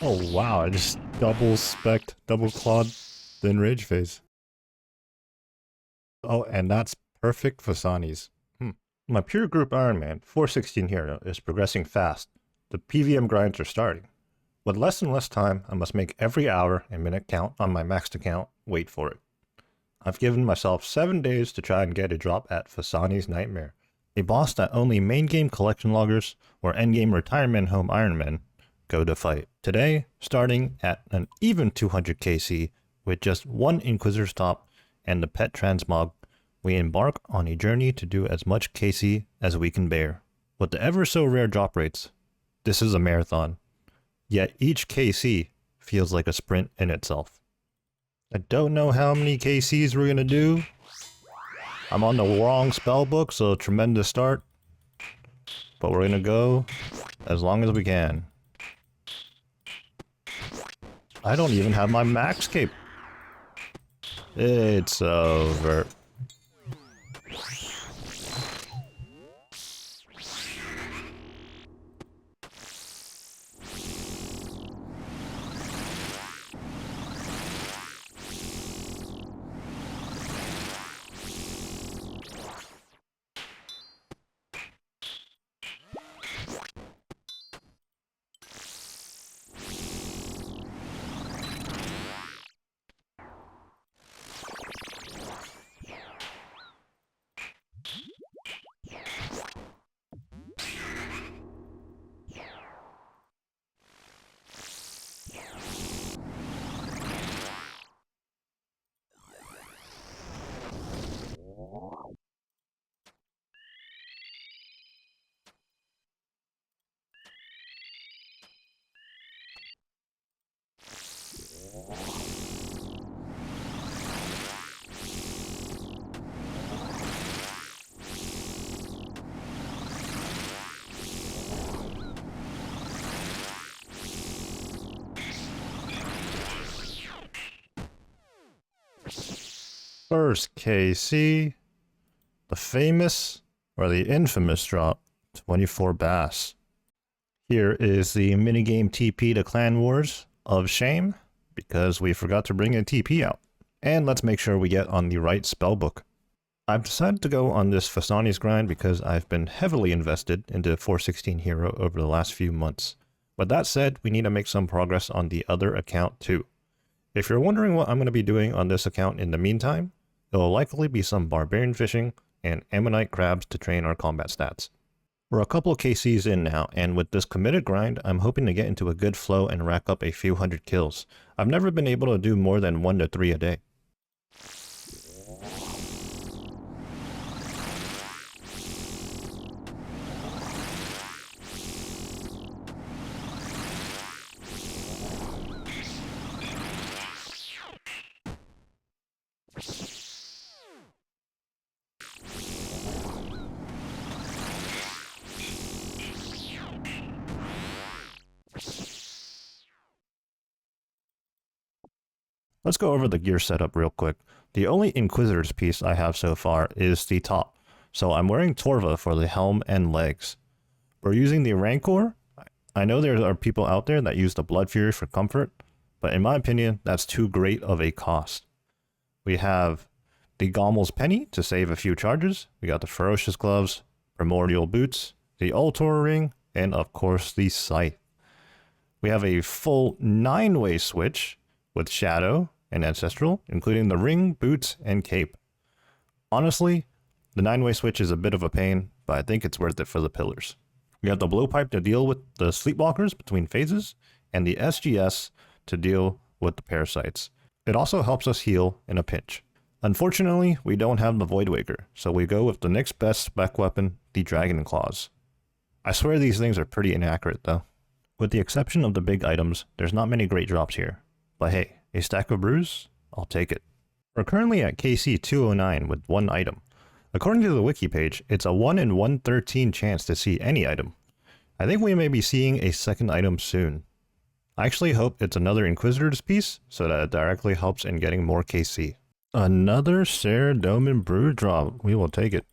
Oh wow, I just double spec'd, double clawed the enrage phase. Oh, and that's perfect Phosani's. My peer group Ironman 416 hero is progressing fast. The PVM grinds are starting. With less and less time, I must make every hour and minute count on my maxed account. Wait for it. I've given myself 7 days to try and get a drop at Phosani's Nightmare, a boss that only main game collection loggers or endgame retirement home Ironmen go to fight. Today, starting at an even 200 KC with just one Inquisitor's top and the pet transmog, we embark on a journey to do as much KC as we can bear. With the ever so rare drop rates, this is a marathon. Yet each KC feels like a sprint in itself. I don't know how many KCs we're gonna do. I'm on the wrong spell book, so tremendous start. But we're gonna go as long as we can. I don't even have my max cape. It's over. First KC, the famous or the infamous drop, 24 Bass. Here is the minigame TP to Clan Wars of shame, because we forgot to bring a TP out. And let's make sure we get on the right spellbook. I've decided to go on this Phosani's grind because I've been heavily invested into 416 hero over the last few months. But that said, we need to make some progress on the other account too. If you're wondering what I'm going to be doing on this account in the meantime, it will likely be some barbarian fishing and ammonite crabs to train our combat stats. We're a couple of KCs in now, and with this committed grind, I'm hoping to get into a good flow and rack up a few hundred kills. I've never been able to do more than 1 to 3 a day. Let's go over the gear setup real quick. The only Inquisitor's piece I have so far is the top, so I'm wearing Torva for the helm and legs. We're using the Rancor. I know there are people out there that use the Blood Fury for comfort, but in my opinion, that's too great of a cost. We have the Gommel's Penny to save a few charges. We got the Ferocious Gloves, Primordial Boots, the Ultor Ring, and of course the Scythe. We have a full 9-way switch with Shadow and Ancestral, including the ring, boots, and cape. Honestly, the 9-way switch is a bit of a pain, but I think it's worth it for the pillars. We have the blowpipe to deal with the sleepwalkers between phases, and the SGS to deal with the parasites. It also helps us heal in a pinch. Unfortunately, we don't have the Voidwaker, so we go with the next best spec weapon, the Dragon Claws. I swear these things are pretty inaccurate though. With the exception of the big items, there's not many great drops here. But hey, a stack of brews? I'll take it. We're currently at KC 209 with one item. According to the wiki page, it's a 1 in 113 chance to see any item. I think we may be seeing a second item soon. I actually hope it's another Inquisitor's piece, so that it directly helps in getting more KC. Another Saradomin brew drop. We will take it.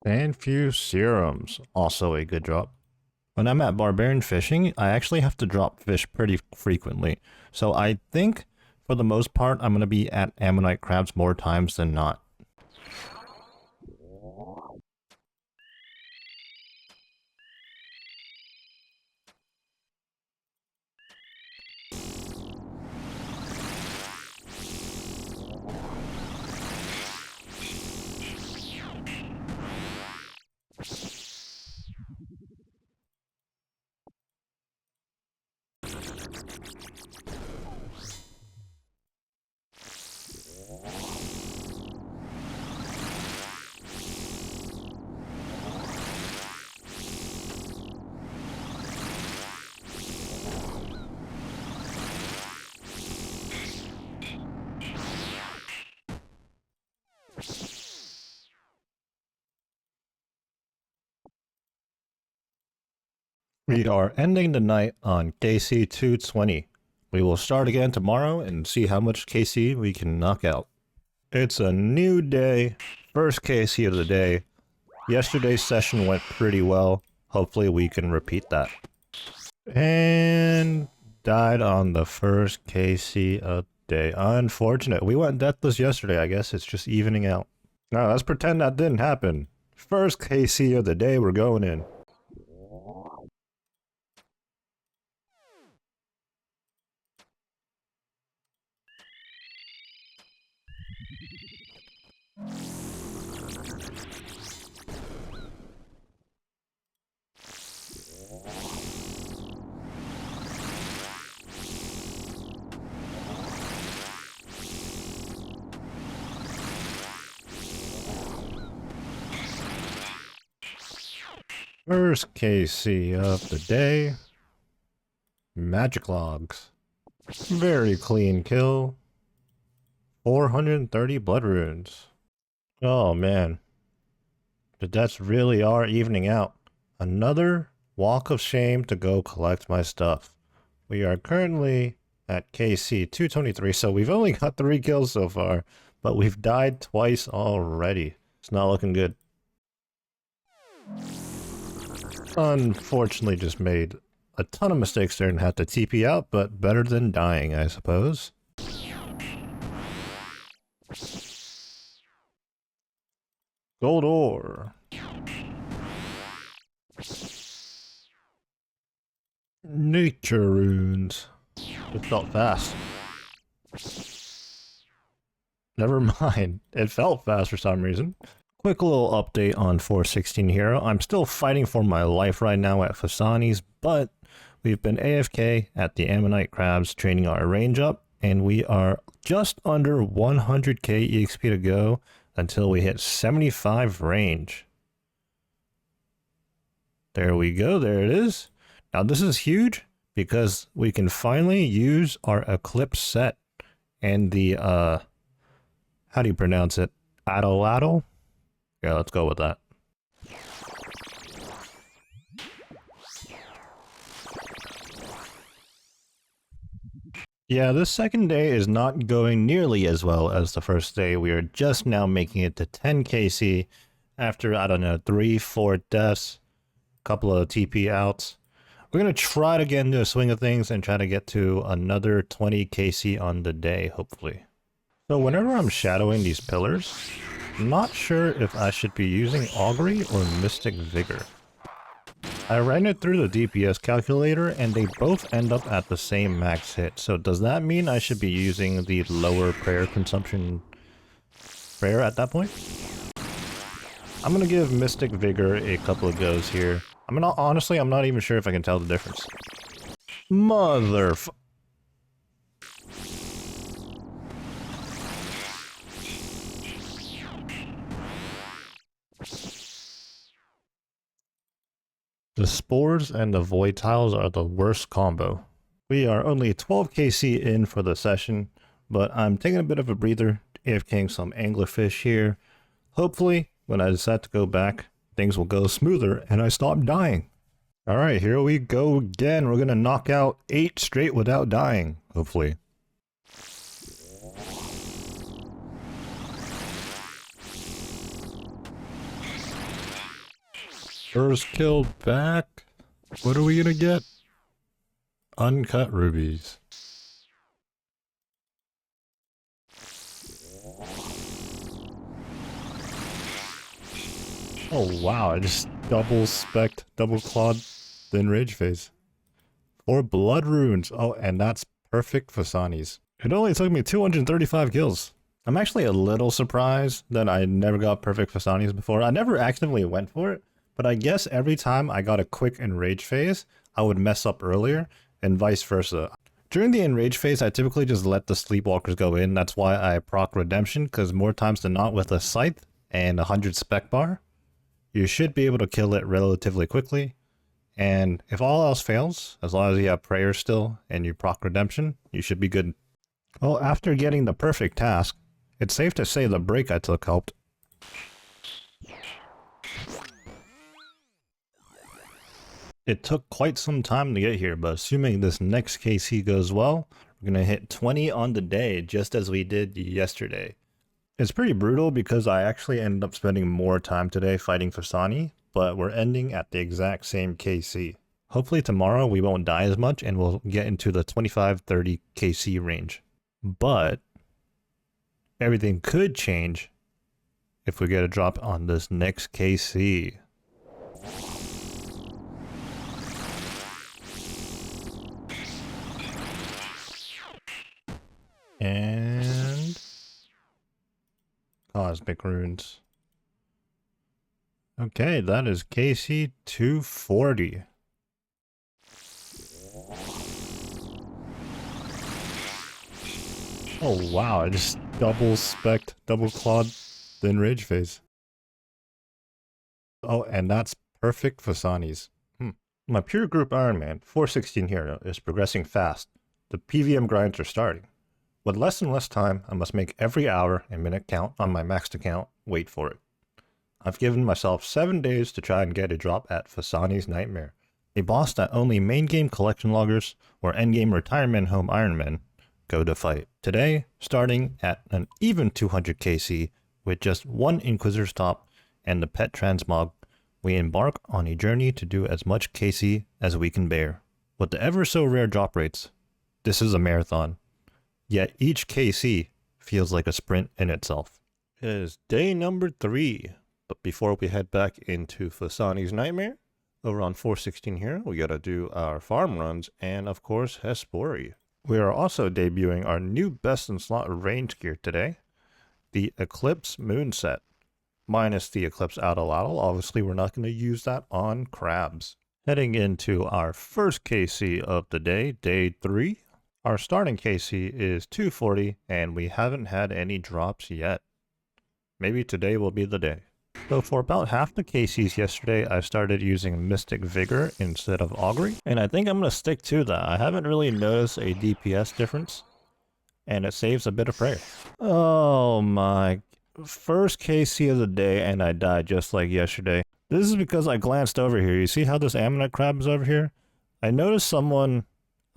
And few serums, also a good drop. When I'm at barbarian fishing, I actually have to drop fish pretty frequently. So I think, for the most part, I'm going to be at ammonite crabs more times than not. We are ending the night on KC 220. We will start again tomorrow and see how much KC we can knock out. It's a new day, first KC of the day. Yesterday's session went pretty well. Hopefully we can repeat that. And died on the first KC of the day. Unfortunate. We went deathless yesterday. I guess it's just evening out. Now let's pretend that didn't happen. First KC of the day, we're going in. First KC of the day. Magic logs. Very clean kill. 430 blood runes. Oh man. The deaths really are evening out. Another walk of shame to go collect my stuff. We are currently at KC 223, so we've only got 3 kills so far, but we've died twice already. It's not looking good. Unfortunately, just made a ton of mistakes there and had to TP out, but better than dying, I suppose. Gold ore. Nature runes. It felt fast. Never mind. It felt fast for some reason. Quick little update on 416 Hero. I'm still fighting for my life right now at Phosani's, but we've been AFK at the Ammonite Crabs training our range up, and we are just under 100k EXP to go until we hit 75 range. There we go, there it is. Now this is huge because we can finally use our Eclipse set and the, how do you pronounce it? Addle? Yeah, let's go with that. Yeah, this second day is not going nearly as well as the first day. We are just now making it to 10 KC after, I don't know, 3-4 deaths, a couple of TP outs. We're going to try to get into a swing of things and try to get to another 20 KC on the day, hopefully. So whenever I'm shadowing these pillars, I'm not sure if I should be using Augury or Mystic Vigor. I ran it through the DPS calculator and they both end up at the same max hit. So does that mean I should be using the lower prayer consumption prayer at that point? I'm gonna give Mystic Vigor a couple of goes here. Honestly, I'm not even sure if I can tell the difference. The spores and the void tiles are the worst combo. We are only 12 KC in for the session, but I'm taking a bit of a breather, AFKing some anglerfish here. Hopefully, when I decide to go back, things will go smoother and I stop dying. Alright, here we go again. We're gonna knock out 8 straight without dying, hopefully. First kill back. What are we gonna get? Uncut rubies. Oh wow, I just double spec'd, double clawed the enrage phase. 4 blood runes. Oh, and that's perfect Phosanis. It only took me 235 kills. I'm actually a little surprised that I never got perfect Phosanis before. I never actively went for it, but I guess every time I got a quick enrage phase, I would mess up earlier, and vice versa. During the enrage phase, I typically just let the sleepwalkers go in. That's why I proc redemption, because more times than not with a scythe and 100 spec bar, you should be able to kill it relatively quickly. And if all else fails, as long as you have prayer still and you proc redemption, you should be good. Well, after getting the perfect task, it's safe to say the break I took helped. It took quite some time to get here, but assuming this next KC goes well, we're gonna hit 20 on the day just as we did yesterday. It's pretty brutal because I actually ended up spending more time today fighting Phosani, but we're ending at the exact same KC. Hopefully tomorrow we won't die as much and we'll get into the 25-30 KC range. But everything could change if we get a drop on this next KC. And cosmic runes. Okay, that is KC 240. Oh wow, I just double spec'd, double clawed the enrage phase. Oh, and that's perfect Phosanis. My pure group Ironman 416 hero is progressing fast. The PVM grinds are starting. With less and less time, I must make every hour and minute count on my maxed account. Wait for it. I've given myself 7 days to try and get a drop at Phosani's Nightmare, a boss that only main game collection loggers or endgame retirement home Ironmen go to fight. Today, starting at an even 200 KC with just 1 Inquisitor's top and the pet transmog, we embark on a journey to do as much KC as we can bear. With the ever so rare drop rates, this is a marathon. Yet each KC feels like a sprint in itself. It is day number 3, but before we head back into Phosani's Nightmare, over on 416 here, we gotta do our farm runs and of course Hespori. We are also debuting our new best in slot range gear today, the Eclipse Moon Set. Minus the Eclipse Addle. Obviously we're not going to use that on crabs. Heading into our first KC of the day, day 3. Our starting KC is 240 and we haven't had any drops yet. Maybe today will be the day. So for about half the KCs yesterday, I started using Mystic Vigor instead of Augury, and I think I'm going to stick to that. I haven't really noticed a DPS difference, and it saves a bit of prayer. Oh my. First KC of the day, and I died just like yesterday. This is because I glanced over here. You see how this Ammonite crab is over here? I noticed someone...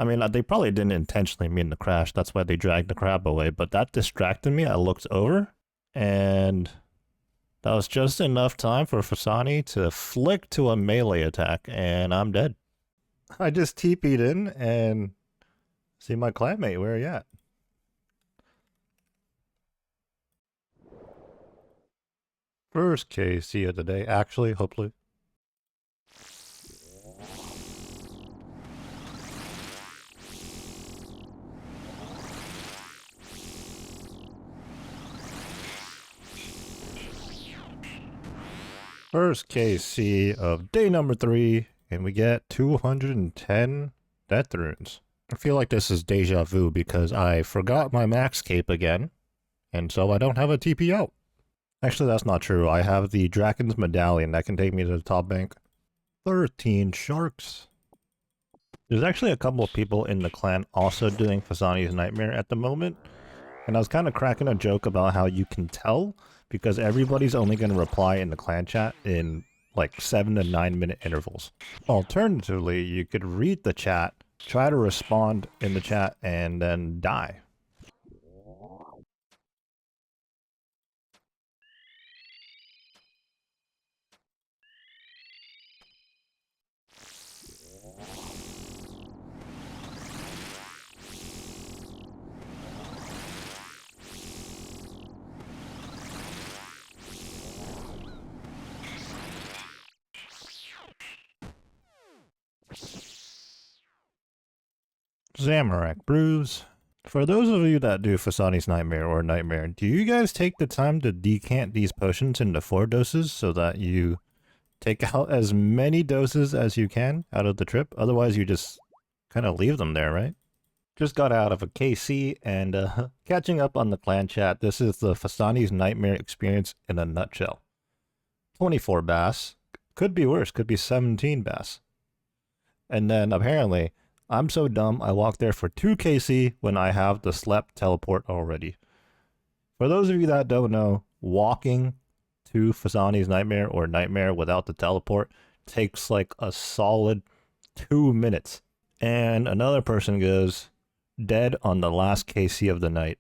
I mean, they probably didn't intentionally mean to crash. That's why they dragged the crab away. But that distracted me. I looked over, and that was just enough time for Phosani to flick to a melee attack, and I'm dead. I just TP'd in and see my clanmate. Where are you at? First KC of the day, actually, hopefully. First KC of day number 3, and we get 210 death runes. I feel like this is deja vu because I forgot my max cape again, and so I don't have a TP out. Actually, that's not true. I have the Draken's Medallion that can take me to the top bank. 13 sharks. There's actually a couple of people in the clan also doing Phosani's Nightmare at the moment, and I was kind of cracking a joke about how you can tell because everybody's only going to reply in the clan chat in like 7 to 9 minute intervals. Alternatively, you could read the chat, try to respond in the chat, and then die. Zamorak Brews. For those of you that do Phosani's Nightmare or Nightmare, do you guys take the time to decant these potions into 4 doses so that you take out as many doses as you can out of the trip? Otherwise, you just kind of leave them there, right? Just got out of a KC and catching up on the clan chat. This is the Phosani's Nightmare experience in a nutshell. 24 bass. Could be worse. Could be 17 bass. And then apparently, I'm so dumb I walked there for 2 KC when I have the Slep teleport already. For those of you that don't know, walking to Phosani's Nightmare or Nightmare without the teleport takes like a solid 2 minutes. And another person goes dead on the last KC of the night.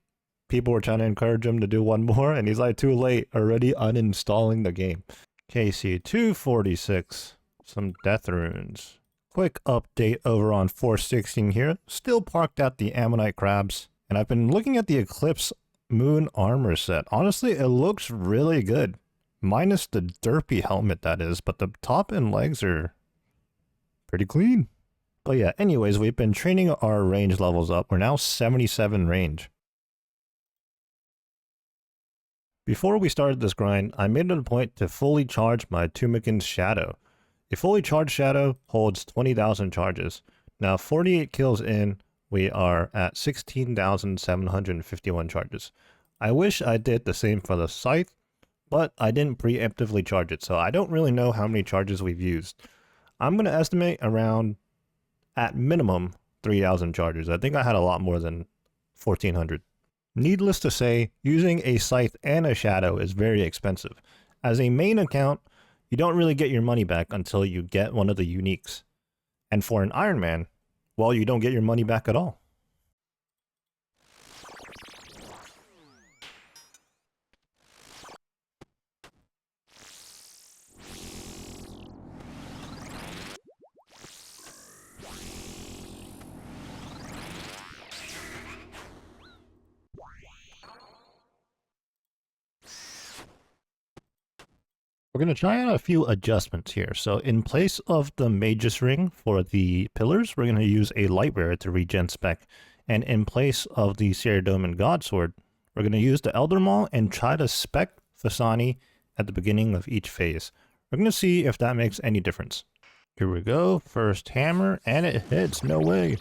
People were trying to encourage him to do one more, and he's like, too late, already uninstalling the game. KC 246, some death runes. Quick update over on 416 here, still parked at the Ammonite crabs, and I've been looking at the Eclipse Moon armor set. Honestly, it looks really good, minus the derpy helmet that is, but the top and legs are pretty clean. But yeah, anyways, we've been training our range levels up. We're now 77 range. Before we started this grind, I made it a point to fully charge my Tumikin's Shadow. A fully charged Shadow holds 20,000 charges. Now 48 kills in, we are at 16,751 charges. I wish I did the same for the Scythe, but I didn't preemptively charge it, so I don't really know how many charges we've used. I'm going to estimate around, at minimum, 3,000 charges. I think I had a lot more than 1,400. Needless to say, using a Scythe and a Shadow is very expensive. As a main account, you don't really get your money back until you get one of the uniques. And for an Ironman, well, you don't get your money back at all. We're going to try out a few adjustments here. So in place of the Magus Ring for the pillars, we're going to use a Lightbearer to regen spec. And in place of the Saradomin Godsword, we're going to use the Elder Maul and try to spec Phosani at the beginning of each phase. We're going to see if that makes any difference. Here we go. First hammer, and it hits. No way.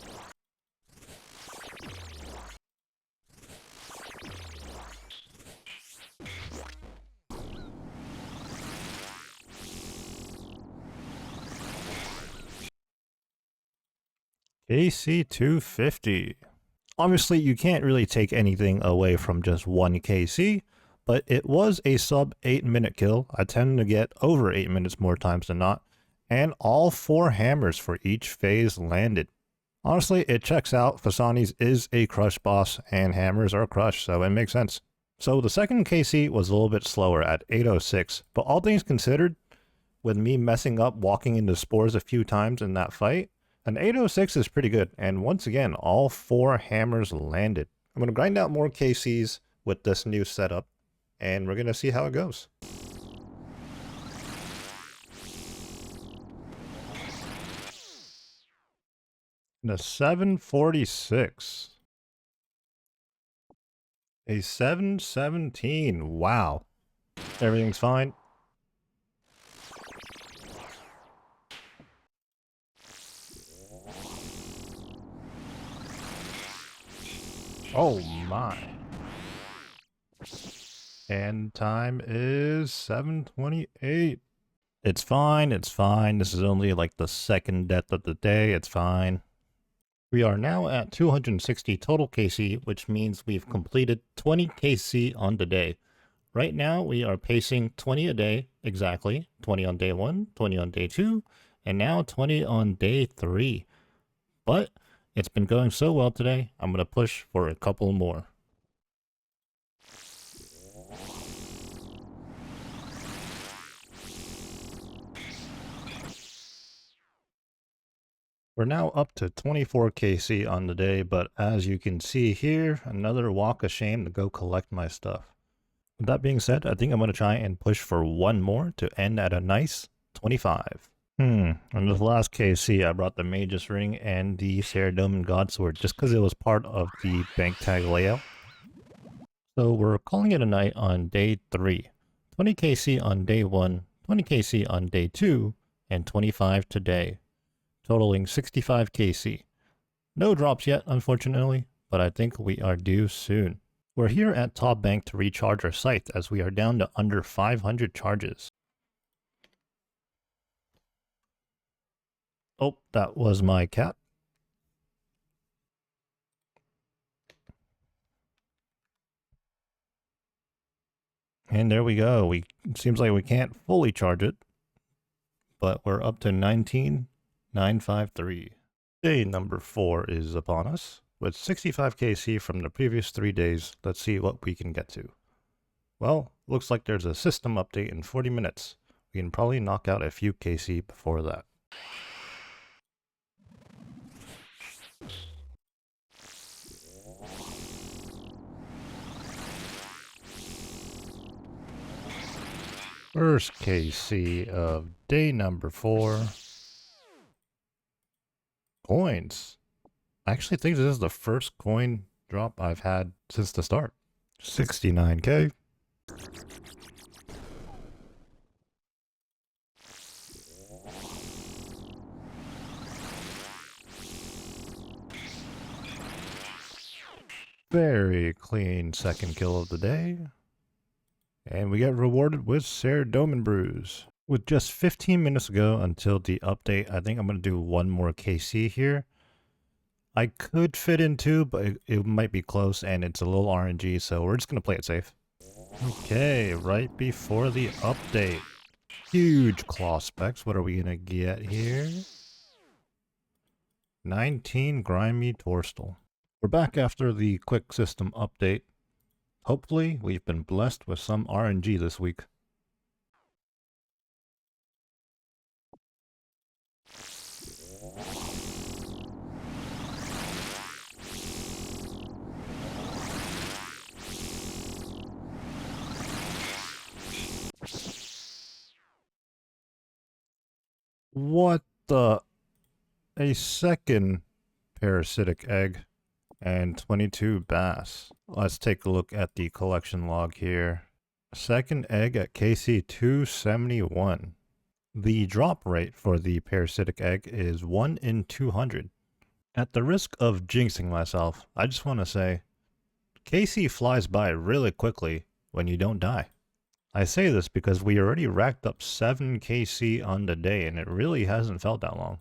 KC 250. Obviously, you can't really take anything away from just one KC, but it was a sub 8-minute kill. I tend to get over 8 minutes more times than not, and all 4 hammers for each phase landed. Honestly, it checks out. Phosani's is a crush boss, and hammers are crush, so it makes sense. So the second KC was a little bit slower at 806, but all things considered, with me messing up walking into spores a few times in that fight, an 806 is pretty good, and once again, all 4 hammers landed. I'm going to grind out more KCs with this new setup, and we're going to see how it goes. The 746. A 717. Wow. Everything's fine. Oh my. And time is 7:28. It's fine, it's fine. This is only like the second death of the day. It's fine. We are now at 260 total KC, which means we've completed 20 KC on the day. Right now, we are pacing 20 a day, exactly. 20 on day 1, 20 on day 2, and now 20 on day 3. But it's been going so well today, I'm going to push for a couple more. We're now up to 24 KC on the day, but as you can see here, another walk of shame to go collect my stuff. With that being said, I think I'm going to try and push for one more to end at a nice 25. On this last KC, I brought the Mage's Ring and the Saradomin Godsword just because it was part of the bank tag layout. So we're calling it a night on day 3. 20 KC on day 1, 20 KC on day 2, and 25 today, totaling 65 KC. No drops yet, unfortunately, but I think we are due soon. We're here at Top Bank to recharge our scythe as we are down to under 500 charges. Oh, that was my cat. And there we go. It seems like we can't fully charge it, but we're up to 19,953. Day number 4 is upon us. With 65 KC from the previous 3 days, let's see what we can get to. Well, looks like there's a system update in 40 minutes. We can probably knock out a few KC before that. First KC of day number 4. Coins. I actually think this is the first coin drop I've had since the start. 69k. Very clean second kill of the day. And we get rewarded with Saradomin Brews. With just 15 minutes to go until the update, I think I'm going to do one more KC here. I could fit in 2, but it might be close and it's a little RNG, so we're just going to play it safe. Okay, right before the update. Huge claw specs. What are we going to get here? 19 Grimy Torstal. We're back after the quick system update. Hopefully, we've been blessed with some RNG this week. What the? A second parasitic egg and 22 bass. Let's take a look at the collection log here. Second egg at KC 271. The drop rate for the parasitic egg is 1 in 200. At the risk of jinxing myself, I just want to say, KC flies by really quickly when you don't die. I say this because we already racked up 7 KC on the day and it really hasn't felt that long.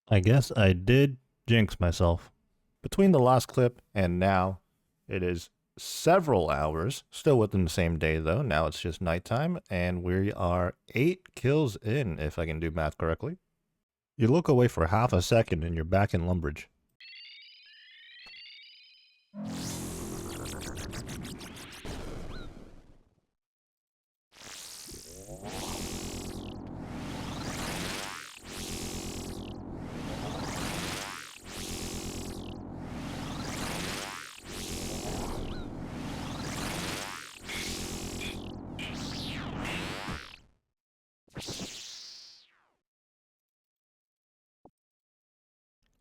I guess I did jinx myself. Between the last clip and now, it is several hours, still within the same day though. Now it's just nighttime and we are 8 kills in, if I can do math correctly. You look away for half a second and you're back in Lumbridge.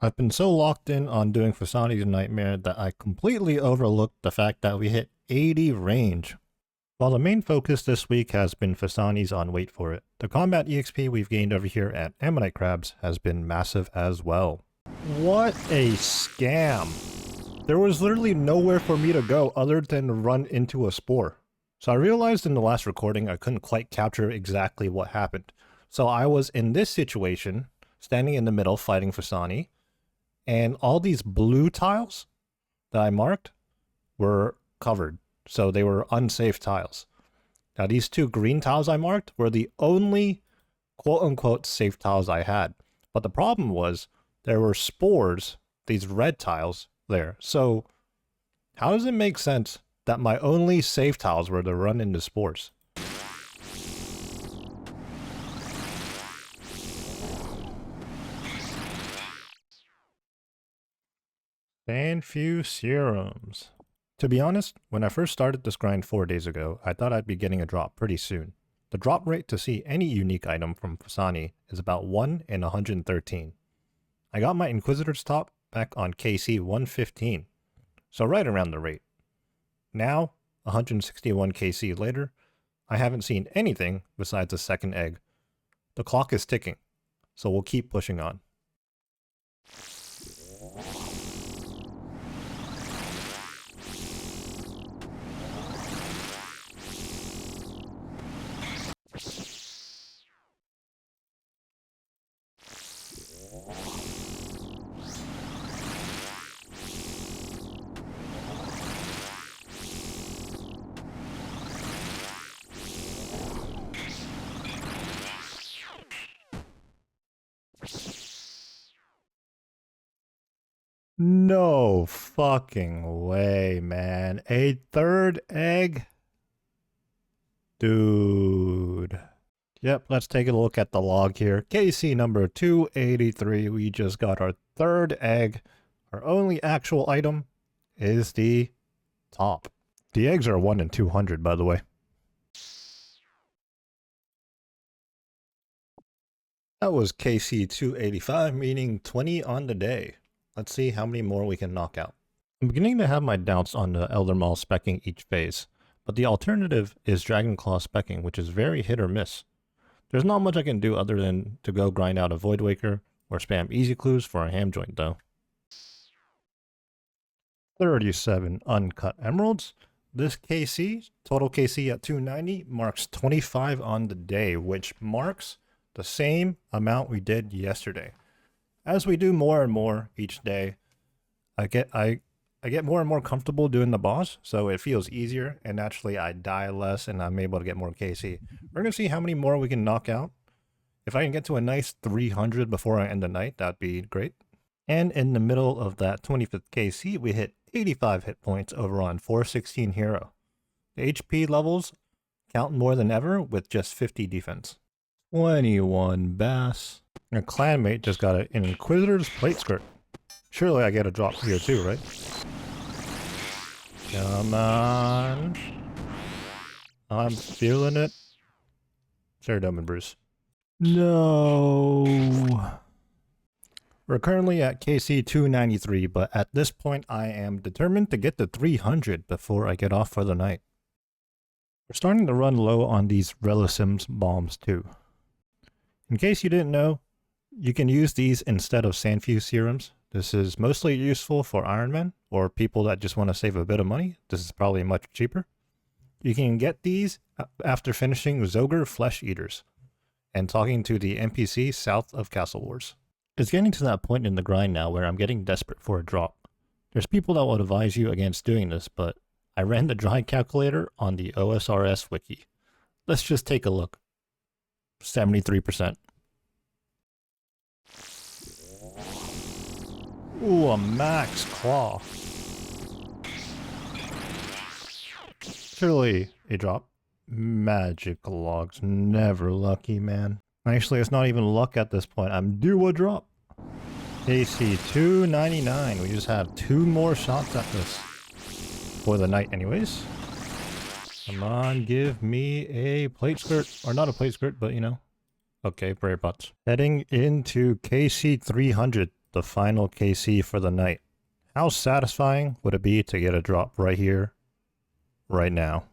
I've been so locked in on doing Phosani's Nightmare that I completely overlooked the fact that we hit 80 range. While the main focus this week has been Phosani's on Wait For It, the combat EXP we've gained over here at Ammonite Crabs has been massive as well. What a scam! There was literally nowhere for me to go other than run into a spore. So I realized in the last recording I couldn't quite capture exactly what happened. So I was in this situation, standing in the middle fighting Phosani, and all these blue tiles that I marked were covered. So they were unsafe tiles. Now these 2 green tiles I marked were the only quote-unquote safe tiles I had. But the problem was there were spores, these red tiles, there. So how does it make sense that my only safe tiles were to run into spores? And few serums. To be honest, when I first started this grind 4 days ago, I thought I'd be getting a drop pretty soon. The drop rate to see any unique item from Phosani is about 1 in 113. I got my Inquisitor's top back on KC 115, so right around the rate. Now, 161 KC later, I haven't seen anything besides a second egg. The clock is ticking, so we'll keep pushing on. No fucking way, man. A third egg? Dude. Yep, let's take a look at the log here. KC number 283. We just got our third egg. Our only actual item is the top. The eggs are 1 in 200, by the way. That was KC 285, meaning 20 on the day. Let's see how many more we can knock out. I'm beginning to have my doubts on the Elder Maul specking each phase, but the alternative is Dragonclaw specking, which is very hit or miss. There's not much I can do other than to go grind out a Void Waker or spam easy clues for a ham joint though. 37 uncut emeralds. This KC, total KC at 290, marks 25 on the day, which marks the same amount we did yesterday. As we do more and more each day, I get more and more comfortable doing the boss, so it feels easier, and naturally I die less and I'm able to get more KC. We're going to see how many more we can knock out. If I can get to a nice 300 before I end the night, that'd be great. And in the middle of that 25th KC, we hit 85 hit points over on 416 Hero. The HP levels count more than ever with just 50 defense. 21 Bass. Our clanmate just got an Inquisitor's plate skirt. Surely I get a drop here too, right? Come on. I'm feeling it. Sarah Doman Bruce. No. We're currently at KC 293, but at this point I am determined to get to 300 before I get off for the night. We're starting to run low on these Relisims bombs too. In case you didn't know, you can use these instead of Sandfuse serums. This is mostly useful for Ironman or people that just want to save a bit of money. This is probably much cheaper. You can get these after finishing Zogre Flesh Eaters and talking to the NPC south of Castle Wars. It's getting to that point in the grind now where I'm getting desperate for a drop. There's people that will advise you against doing this, but I ran the dry calculator on the OSRS wiki. Let's just take a look. 73%. Ooh, a max claw. Surely a drop. Magic logs, never lucky, man. Actually, it's not even luck at this point. I'm due a drop. AC 299. We just have 2 more shots at this. For the night anyways. Come on, give me a plate skirt. Or not a plate skirt, but you know. Okay, prayer pots. Heading into KC 300. The final KC for the night. How satisfying would it be to get a drop right here, right now?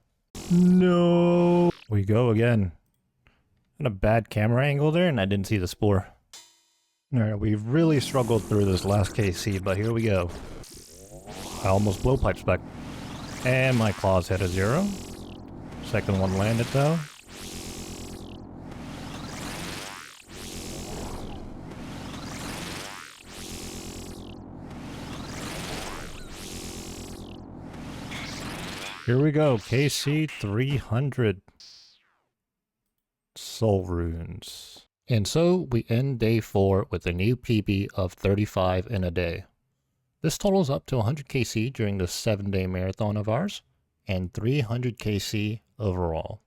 No! We go again. Got a bad camera angle there and I didn't see the spore. Alright, we've really struggled through this last KC, but here we go. I almost blowpipes back. And my claws hit a 0. Second one landed though. Here we go, KC 300. Soul Runes. And so we end day 4 with a new PB of 35 in a day. This totals up to 100 KC during the 7-day marathon of ours, and 300 KC overall.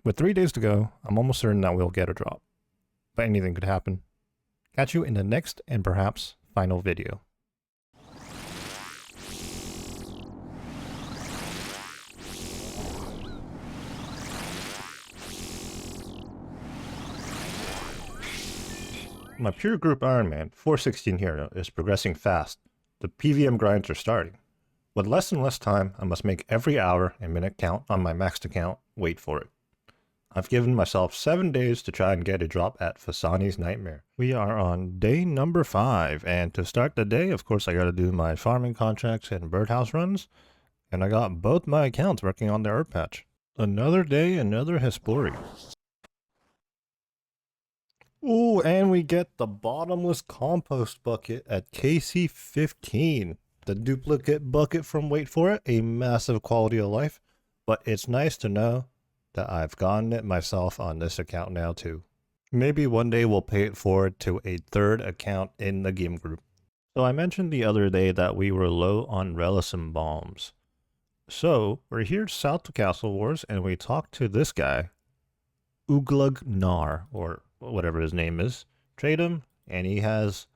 With 3 days to go, I'm almost certain that we'll get a drop. But anything could happen. Catch you in the next and perhaps final video. My peer group Ironman 416 hero is progressing fast. The PVM grinds are starting. With less and less time, I must make every hour and minute count on my maxed account. Wait for it. I've given myself 7 days to try and get a drop at Phosani's Nightmare. We are on day number 5, and to start the day, of course, I gotta do my farming contracts and birdhouse runs, and I got both my accounts working on the herb patch. Another day, another Hespori. Ooh, and we get the bottomless compost bucket at KC 15. The duplicate bucket from Wait For It, a massive quality of life, but it's nice to know that I've gotten it myself on this account now too. Maybe one day we'll pay it forward to a third account in the GIM group. So I mentioned the other day that we were low on relicin bombs. So we're here south to Castle Wars and we talked to this guy, Uglug Nar, or whatever his name is. Trade him and he has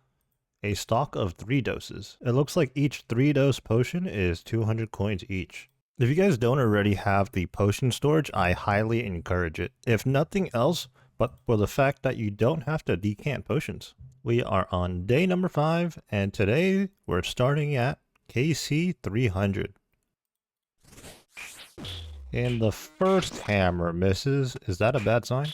a stock of 3 doses. It looks like each 3-dose potion is 200 coins each. If you guys don't already have the potion storage, I highly encourage it. If nothing else, but for the fact that you don't have to decant potions. We are on day number 5, and today we're starting at KC 300. And the first hammer misses. Is that a bad sign?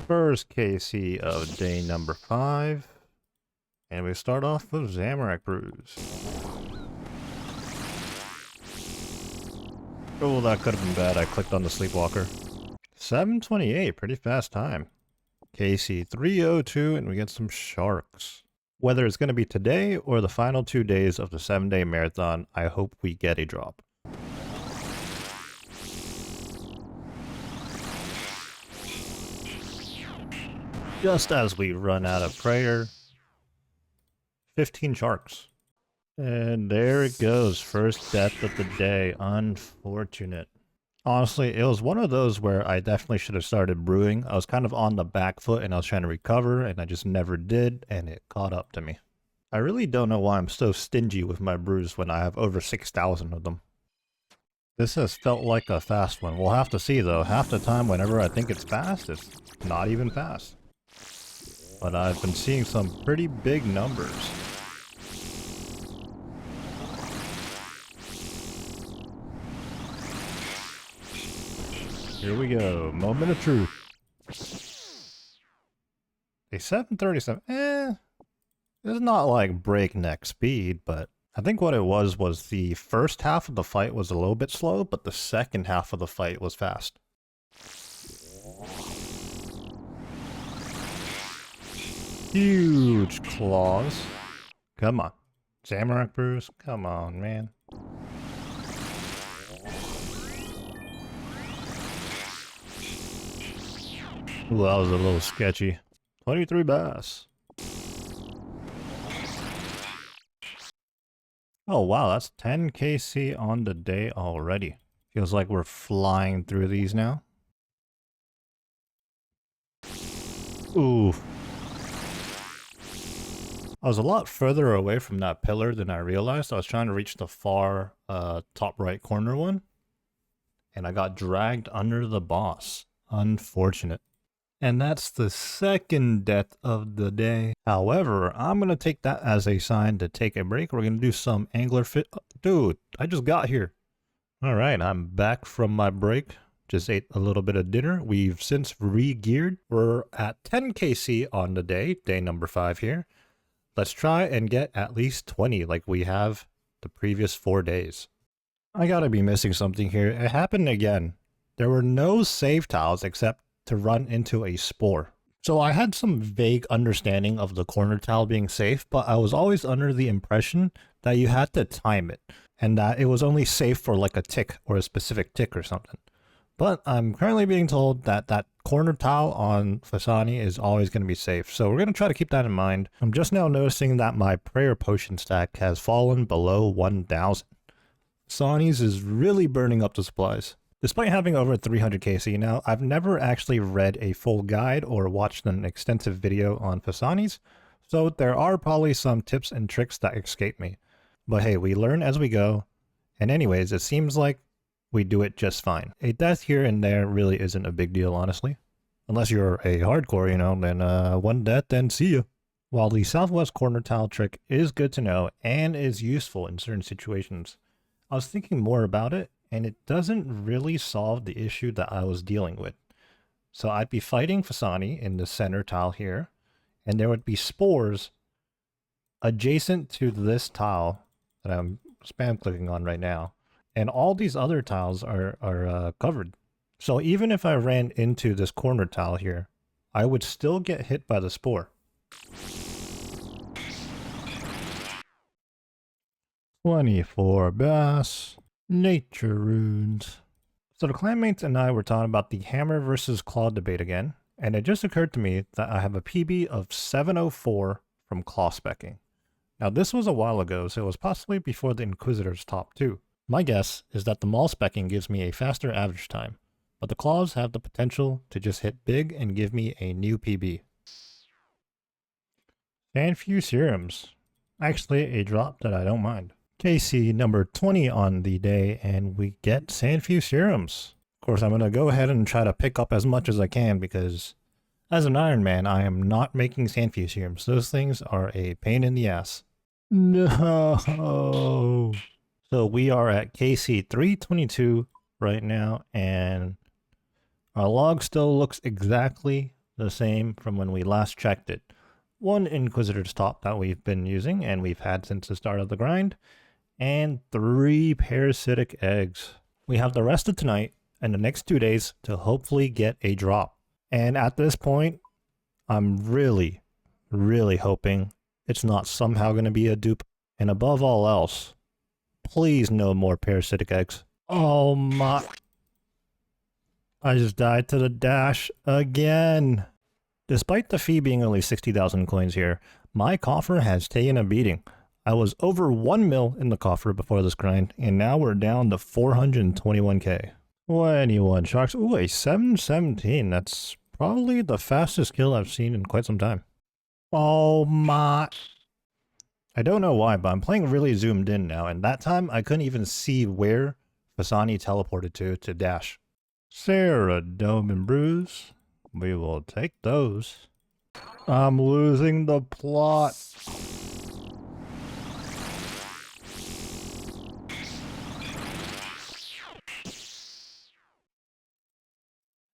First KC of day number 5, and we start off with Zamorak Brews. Oh, that could have been bad. I clicked on the Sleepwalker. 7:28, pretty fast time. KC 302, and we get some sharks. Whether it's going to be today or the final 2 days of the 7-day marathon, I hope we get a drop. Just as we run out of prayer, 15 sharks. And there it goes, first death of the day. Unfortunate. Honestly, it was one of those where I definitely should have started brewing. I was kind of on the back foot and I was trying to recover and I just never did, and it caught up to me. I really don't know why I'm so stingy with my brews when I have over 6,000 of them. This has felt like a fast one. We'll have to see though. Half the time whenever I think it's fast, it's not even fast. But I've been seeing some pretty big numbers. Here we go. Moment of truth. A 737. It's not like breakneck speed, but I think what it was the first half of the fight was a little bit slow, but the second half of the fight was fast. Huge claws. Come on. Zamorak Brews. Come on, man. Ooh, that was a little sketchy. 23 bass. Oh wow, that's 10 KC on the day already. Feels like we're flying through these now. Ooh. I was a lot further away from that pillar than I realized. I was trying to reach the far top right corner one, and I got dragged under the boss. Unfortunate. And that's the second death of the day. However, I'm going to take that as a sign to take a break. We're going to do some angler fit. Dude, I just got here. All right, I'm back from my break. Just ate a little bit of dinner. We've since re-geared. We're at 10 KC on the day number 5 here. Let's try and get at least 20 like we have the previous 4 days. I gotta be missing something here. It happened again. There were no save tiles except to run into a spore. So I had some vague understanding of the corner tile being safe, but I was always under the impression that you had to time it and that it was only safe for like a tick or a specific tick or something. But I'm currently being told that that corner tile on Phosani is always going to be safe. So we're going to try to keep that in mind. I'm just now noticing that my prayer potion stack has fallen below 1,000. Phosani's is really burning up the supplies. Despite having over 300 KC now, I've never actually read a full guide or watched an extensive video on Phosani's. So there are probably some tips and tricks that escape me. But hey, we learn as we go. And anyways, it seems like we do it just fine. A death here and there really isn't a big deal, honestly. Unless you're a hardcore, then one death, then see you. While the southwest corner tile trick is good to know and is useful in certain situations, I was thinking more about it, and it doesn't really solve the issue that I was dealing with. So I'd be fighting Phosani in the center tile here, and there would be spores adjacent to this tile that I'm spam clicking on right now, and all these other tiles are covered. So even if I ran into this corner tile here, I would still get hit by the spore. 24 bass, nature runes. So the clanmates and I were talking about the hammer versus claw debate again, and it just occurred to me that I have a PB of 704 from claw specking. Now this was a while ago, so it was possibly before the Inquisitor's top 2. My guess is that the maul specking gives me a faster average time, but the claws have the potential to just hit big and give me a new PB. And few serums. Actually, a drop that I don't mind. KC number 20 on the day, and we get Sandfew serums. Of course, I'm going to go ahead and try to pick up as much as I can because as an Ironman, I am not making Sandfew serums. Those things are a pain in the ass. No. So we are at KC 322 right now, and our log still looks exactly the same from when we last checked it. One Inquisitor's top that we've been using and we've had since the start of the grind, and 3 parasitic eggs. We have the rest of tonight and the next 2 days to hopefully get a drop. And at this point, I'm really, really hoping it's not somehow going to be a dupe. And above all else, please no more parasitic eggs. Oh my... I just died to the dash again. Despite the fee being only 60,000 coins here, my coffer has taken a beating. I was over 1 mil in the coffer before this grind, and now we're down to 421k. 21 sharks. Ooh, a 717. That's probably the fastest kill I've seen in quite some time. Oh my... I don't know why, but I'm playing really zoomed in now, and that time I couldn't even see where Phosani teleported to dash. Sarah, Dome, and Bruise. We will take those. I'm losing the plot.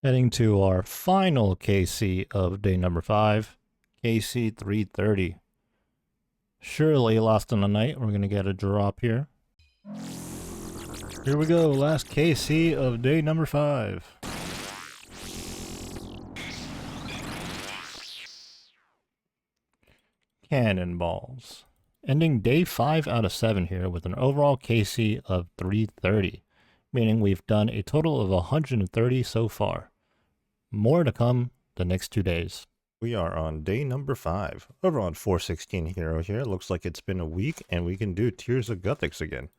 Heading to our final KC of day number 5, KC 330. Surely last in the night, we're going to get a drop here. Here we go, last KC of day number 5. Cannonballs. Ending day 5 out of 7 here with an overall KC of 330. Meaning we've done a total of 130 so far. More to come the next 2 days. We are on day number 5. Over on 416 Hero here. It looks like it's been a week and we can do Tears of Gothics again.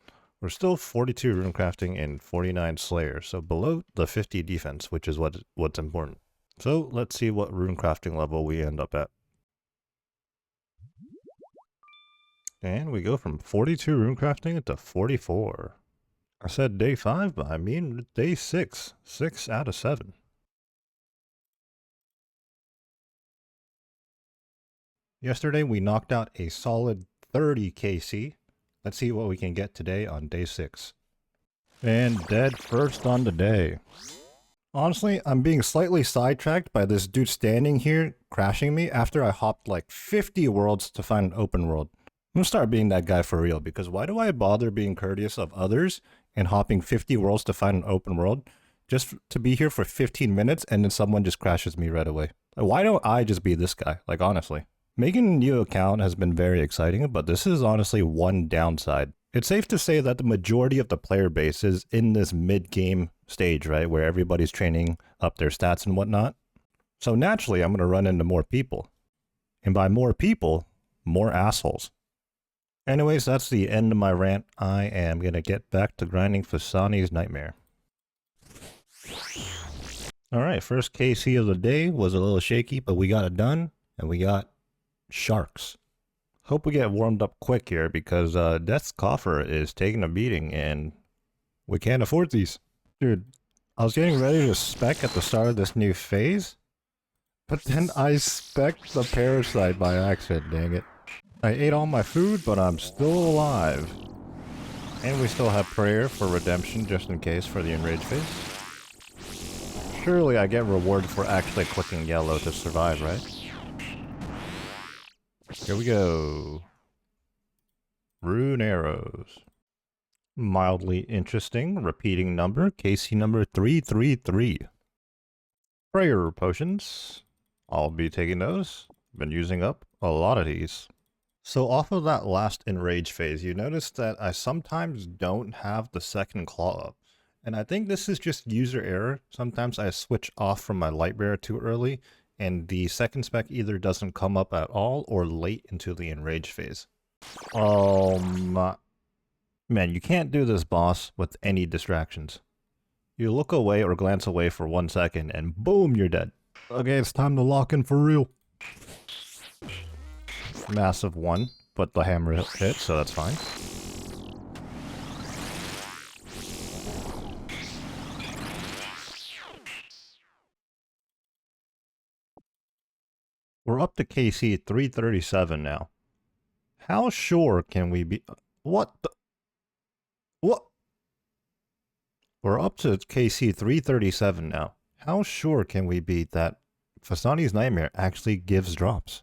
We're still 42 runecrafting and 49 Slayer, so below the 50 defense, which is what's important. So let's see what runecrafting level we end up at. And we go from 42 runecrafting to 44. I said day 5, but I mean day 6. 6 out of 7. Yesterday we knocked out a solid 30 KC. Let's see what we can get today on day 6. And dead first on the day. Honestly, I'm being slightly sidetracked by this dude standing here crashing me after I hopped like 50 worlds to find an open world. I'm gonna start being that guy for real, because why do I bother being courteous of others and hopping 50 worlds to find an open world just to be here for 15 minutes and then someone just crashes me right away? Like, why don't I just be this guy? Like, honestly. Making a new account has been very exciting, but this is honestly one downside. It's safe to say that the majority of the player base is in this mid-game stage, right? Where everybody's training up their stats and whatnot. So naturally, I'm going to run into more people. And by more people, more assholes. Anyways, that's the end of my rant. I am going to get back to grinding Phosani's Nightmare. Alright, first KC of the day was a little shaky, but we got it done. And we got Sharks. Hope we get warmed up quick here because Death's Coffer is taking a beating and we can't afford these. Dude, I was getting ready to spec at the start of this new phase, but then I spec'd the parasite by accident, dang it. I ate all my food, but I'm still alive. And we still have prayer for redemption just in case for the enrage phase. Surely I get rewarded for actually clicking yellow to survive, right? Here we go. Rune arrows. Mildly interesting, repeating number, KC number 333. Prayer potions. I'll be taking those. Been using up a lot of these. So off of that last enrage phase, you notice that I sometimes don't have the second claw up. And I think this is just user error. Sometimes I switch off from my light bearer too early, and the second spec either doesn't come up at all or late into the enrage phase. Man, you can't do this boss with any distractions. You look away or glance away for 1 second and boom, you're dead. Okay, it's time to lock in for real. Massive 1, but the hammer hit, so that's fine. We're up to KC 337 now. How sure can we be? What the? What? We're up to KC 337 now. How sure can we be that Phosani's Nightmare actually gives drops?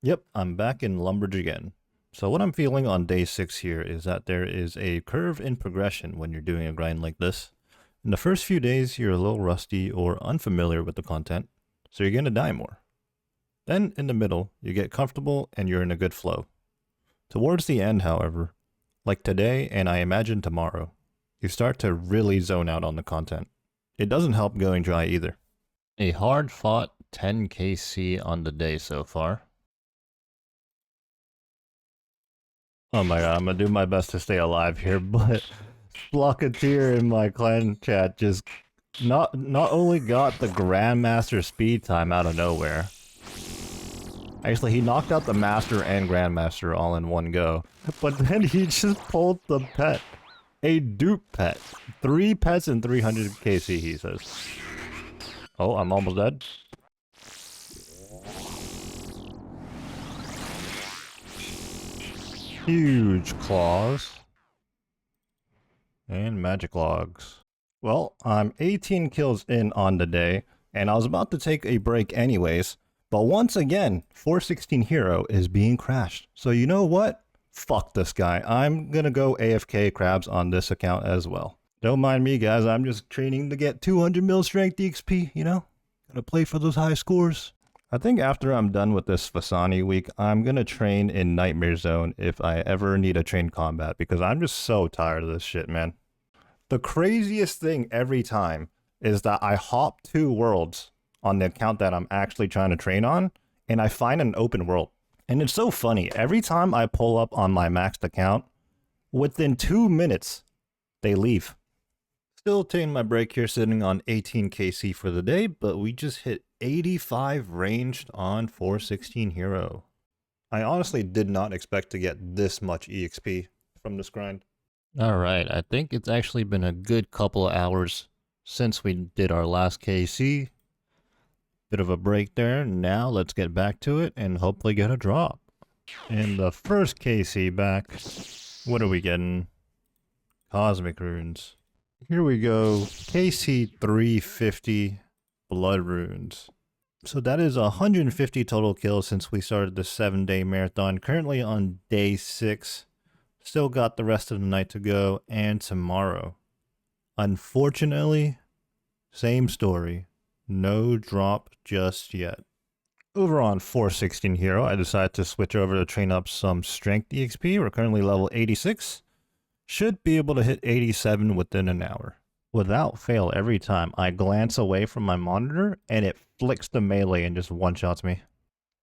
Yep, I'm back in Lumberge again. So what I'm feeling on day 6 here is that there is a curve in progression when you're doing a grind like this. In the first few days, you're a little rusty or unfamiliar with the content, so you're going to die more. Then in the middle, you get comfortable and you're in a good flow. Towards the end, however, like today and I imagine tomorrow, you start to really zone out on the content. It doesn't help going dry either. A hard-fought 10 KC on the day so far. Oh my god, I'm gonna do my best to stay alive here, but Blocketeer in my clan chat just not only got the Grandmaster speed time out of nowhere. Actually, he knocked out the Master and Grandmaster all in one go. But then he just pulled the pet. A dupe pet. 3 pets and 300 KC, he says. Oh, I'm almost dead. Huge claws. And magic logs. Well, I'm 18 kills in on the day, and I was about to take a break anyways, but once again, 416 Hero is being crashed. So you know what? Fuck this guy. I'm gonna go AFK crabs on this account as well. Don't mind me, guys. I'm just training to get 200 mil strength XP, you know? Gotta play for those high scores. I think after I'm done with this Phosani week, I'm gonna train in Nightmare Zone if I ever need a train combat, because I'm just so tired of this shit, man. The craziest thing every time is that I hop 2 worlds on the account that I'm actually trying to train on, and I find an open world. And it's so funny, every time I pull up on my maxed account, within 2 minutes, they leave. Still taking my break here, sitting on 18 KC for the day, but we just hit 85 ranged on 416 Hero. I honestly did not expect to get this much EXP from this grind. Alright, I think it's actually been a good couple of hours since we did our last KC. Bit of a break there. Now let's get back to it and hopefully get a drop. And the first KC back, what are we getting? Cosmic runes. Here we go. KC 350 blood runes. So that is 150 total kills since we started the 7-day marathon. Currently on day 6. Still got the rest of the night to go and tomorrow. Unfortunately, same story. No drop just yet. Over on 416 Hero, I decided to switch over to train up some strength EXP. We're currently level 86. Should be able to hit 87 within an hour. Without fail, every time I glance away from my monitor and it flicks the melee and just one-shots me.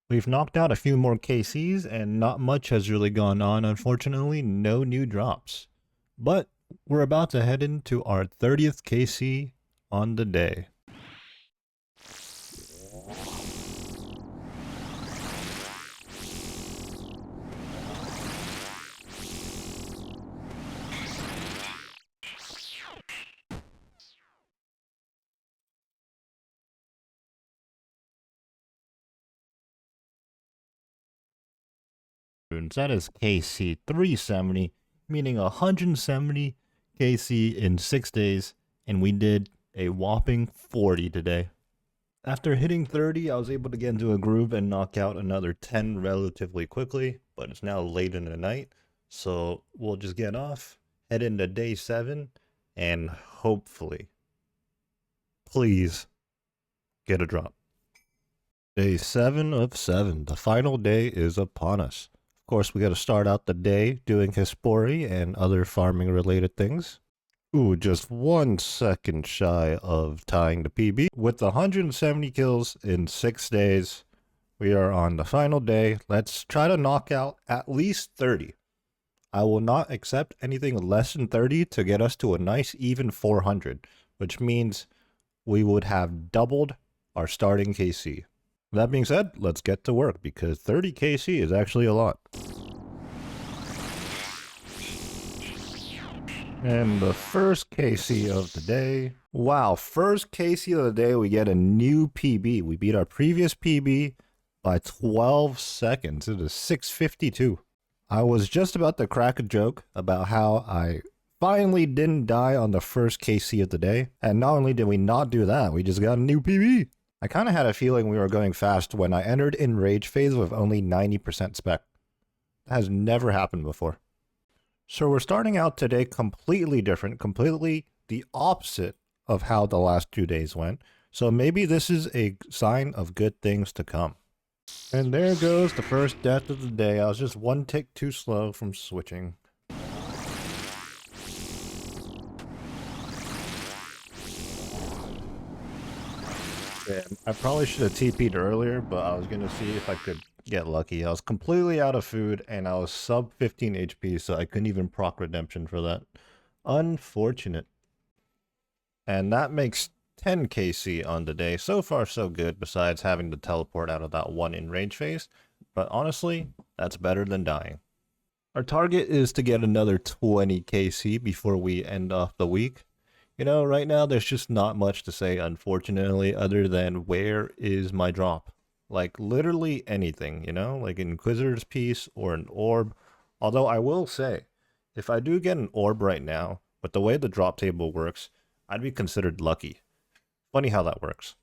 We've knocked out a few more KCs and not much has really gone on, unfortunately. No new drops. But we're about to head into our 30th KC on the day. That is KC 370, meaning 170 KC in 6 days, and we did a whopping 40 today. After hitting 30, I was able to get into a groove and knock out another 10 relatively quickly, but it's now late in the night, so we'll just get off, head into day 7, and hopefully, please, get a drop. Day 7 of 7, the final day is upon us. Of course, we got to start out the day doing Hispori and other farming related things. Ooh, just 1 second shy of tying the PB. With 170 kills in 6 days, we are on the final day. Let's try to knock out at least 30. I will not accept anything less than 30 to get us to a nice even 400, which means we would have doubled our starting KC. That being said, let's get to work because 30 KC is actually a lot. And the first KC of the day. Wow, first KC of the day, we get a new PB. We beat our previous PB by 12 seconds. It is 6:52. I was just about to crack a joke about how I finally didn't die on the first KC of the day. And not only did we not do that, we just got a new PB. I kind of had a feeling we were going fast when I entered in rage phase with only 90% spec. That has never happened before. So we're starting out today completely different, completely the opposite of how the last 2 days went. So maybe this is a sign of good things to come. And there goes the first death of the day. I was just 1 tick too slow from switching. Yeah, I probably should have TP'd earlier, but I was going to see if I could get lucky. I was completely out of food, and I was sub 15 HP, so I couldn't even proc redemption for that. Unfortunate. And that makes 10 KC on the day. So far, so good, besides having to teleport out of that 1 in rage phase. But honestly, that's better than dying. Our target is to get another 20 KC before we end off the week. You know, right now there's just not much to say, unfortunately, other than where is my drop? Like, literally anything, you know? Like an Inquisitor's piece or an orb. Although I will say, if I do get an orb right now, with the way the drop table works, I'd be considered lucky. Funny how that works.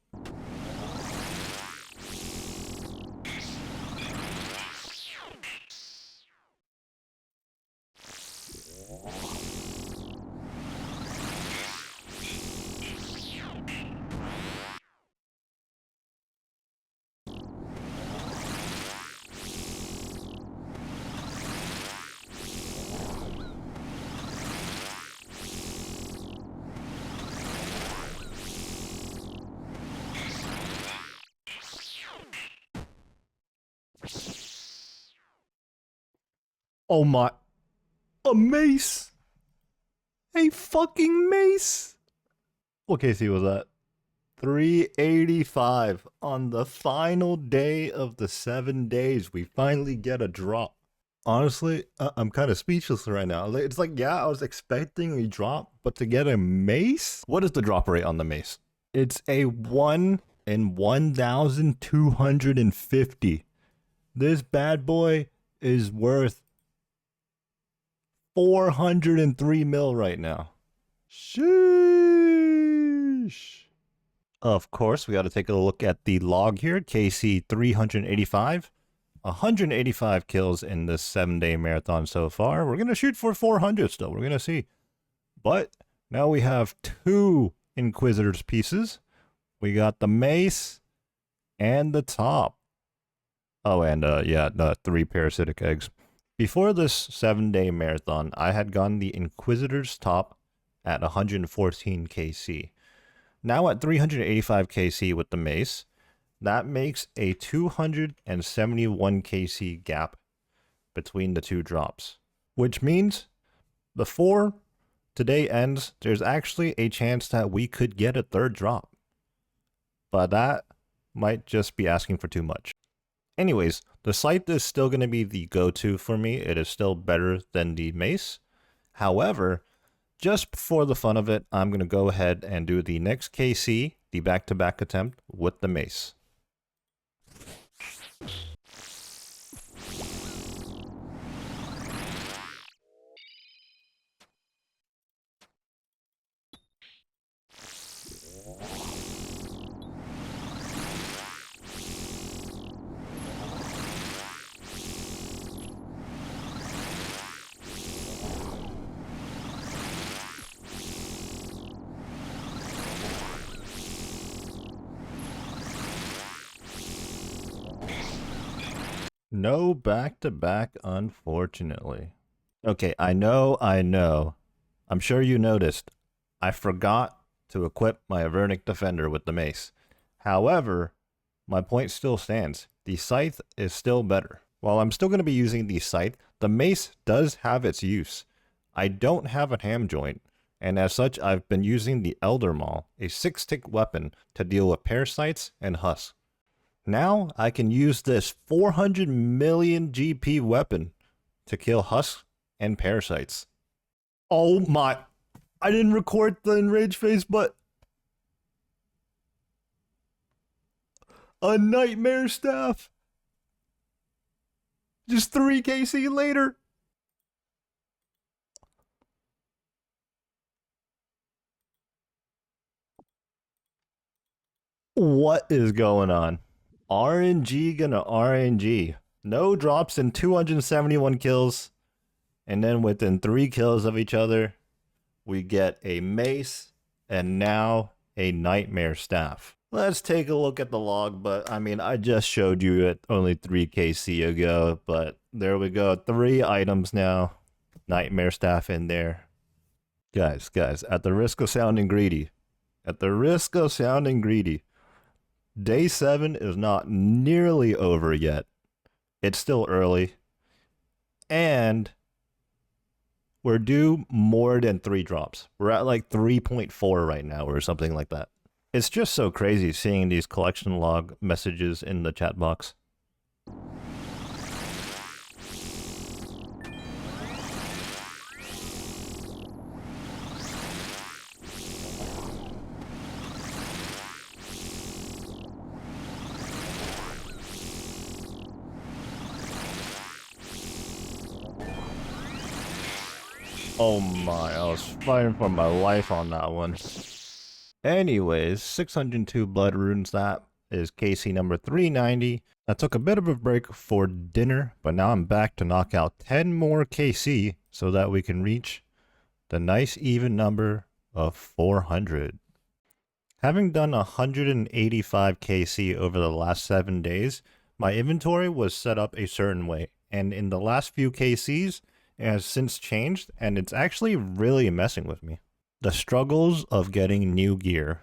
Oh my... A mace! A fucking mace! What KC was that? 385 on the final day of the 7 days. We finally get a drop. Honestly, I'm kind of speechless right now. It's like, yeah, I was expecting a drop, but to get a mace? What is the drop rate on the mace? It's a 1 in 1,250. This bad boy is worth 403 mil right now. Sheesh. Of course, we got to take a look at the log here. KC 385. 185 kills in this 7-day marathon so far. We're going to shoot for 400 still. We're going to see. But now we have 2 Inquisitor's pieces. We got the mace and the top. Oh, and yeah, the 3 parasitic eggs. Before this 7-day marathon, I had gotten the Inquisitor's top at 114 KC. Now at 385 KC with the mace, that makes a 271 KC gap between the 2 drops. Which means before today ends, there's actually a chance that we could get a 3rd drop. But that might just be asking for too much. Anyways, the scythe is still going to be the go-to for me. It is still better than the mace. However, just for the fun of it, I'm going to go ahead and do the next KC, the back-to-back attempt with the mace. No back-to-back, unfortunately. Okay, I know. I'm sure you noticed. I forgot to equip my Avernic Defender with the mace. However, my point still stands. The scythe is still better. While I'm still going to be using the scythe, the mace does have its use. I don't have a ham joint, and as such, I've been using the Elder Maul, a 6-tick weapon, to deal with parasites and husks. Now I can use this 400 million GP weapon to kill husks and parasites. Oh my, I didn't record the enraged face, but a nightmare staff. Just 3 KC later. What is going on? RNG gonna RNG. No drops in 271 kills. And then within 3 kills of each other, we get a mace and now a nightmare staff. Let's take a look at the log, but I mean, I just showed you it only 3 KC ago, but there we go. 3 items now. Nightmare staff in there. Guys, at the risk of sounding greedy, day 7 is not nearly over yet. It's still early. And we're due more than 3 drops. We're at like 3.4 right now or something like that. It's just so crazy seeing these collection log messages in the chat box. Oh my, I was fighting for my life on that one. Anyways, 602 blood runes, that is KC number 390. I took a bit of a break for dinner, but now I'm back to knock out 10 more KC so that we can reach the nice even number of 400. Having done 185 KC over the last 7 days, my inventory was set up a certain way, and in the last few KCs, it has since changed, and it's actually really messing with me. The struggles of getting new gear.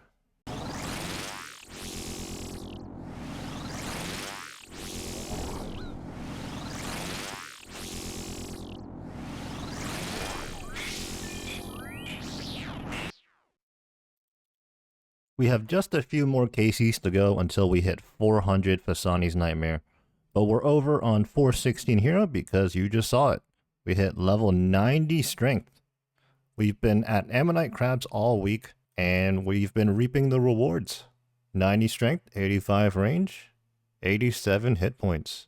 We have just a few more KCs to go until we hit 400 Phosani's Nightmare, but we're over on 416 Hero because you just saw it. We hit level 90 strength. We've been at Ammonite Crabs all week, and we've been reaping the rewards. 90 strength, 85 range, 87 hit points.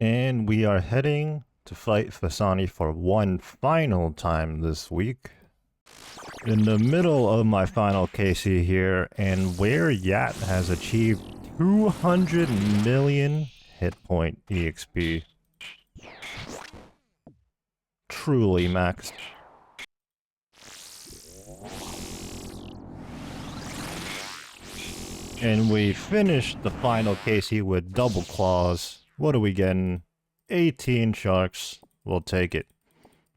And we are heading to fight Phosani for one final time this week. In the middle of my final KC here, and where Yat has achieved 200 million hit point EXP. Truly maxed. And we finished the final KC with double claws. What are we getting? 18 sharks. We'll take it.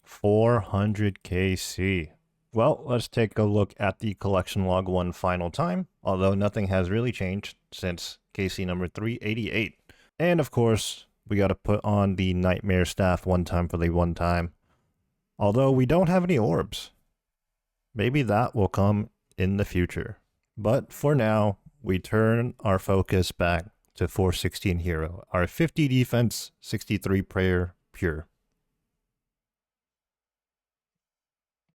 400 KC. Well, let's take a look at the collection log one final time, although nothing has really changed since KC number 388. And of course, we got to put on the Nightmare Staff one time for the one time. Although we don't have any orbs. Maybe that will come in the future. But for now, we turn our focus back to 416 Hero, our 50 defense, 63 prayer pure.